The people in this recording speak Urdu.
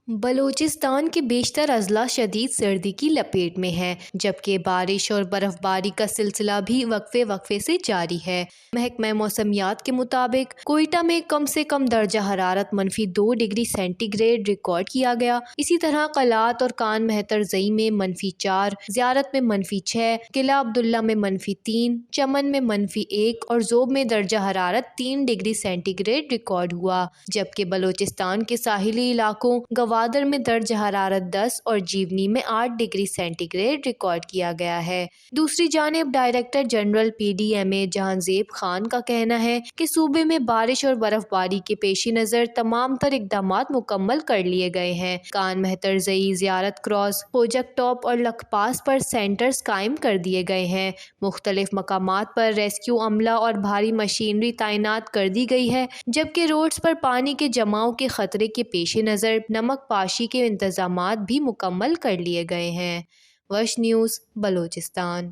بلوچستان کے بیشتر اضلاع شدید سردی کی لپیٹ میں ہیں، جبکہ بارش اور برف باری کا سلسلہ بھی وقفے وقفے سے جاری ہے۔ محکمہ موسمیات کے مطابق کوئٹہ میں کم سے کم درجہ حرارت -2 ڈگری سینٹی گریڈ ریکارڈ کیا گیا۔ اسی طرح قلات اور کان مہتر زئی میں -4، زیارت میں -6، قلعہ عبداللہ میں -3، چمن میں -1 اور ذوب میں درجہ حرارت 3 ڈگری سینٹی گریڈ ریکارڈ ہوا، جبکہ بلوچستان کے ساحلی علاقوں گوادر میں درجہ حرارت 10 اور جیونی میں 8 ڈگری سینٹی گریڈ ریکارڈ کیا گیا ہے۔ دوسری جانب ڈائریکٹر جنرل PDMA جہاں زیب خان کا کہنا ہے کہ صوبے میں بارش اور برف باری کے پیش نظر تمام تر اقدامات مکمل کر لیے گئے ہیں۔ کان مہتر زئی، زیارت کراس، ہوجک ٹاپ اور لکھ پاس پر سینٹرز قائم کر دیے گئے ہیں۔ مختلف مقامات پر ریسکیو عملہ اور بھاری مشینری تعینات کر دی گئی ہے، جبکہ روڈز پر پانی کے جماؤ کے خطرے کے پیش نظر نمک پاشی کے انتظامات بھی مکمل کر لیے گئے ہیں۔ وش نیوز، بلوچستان۔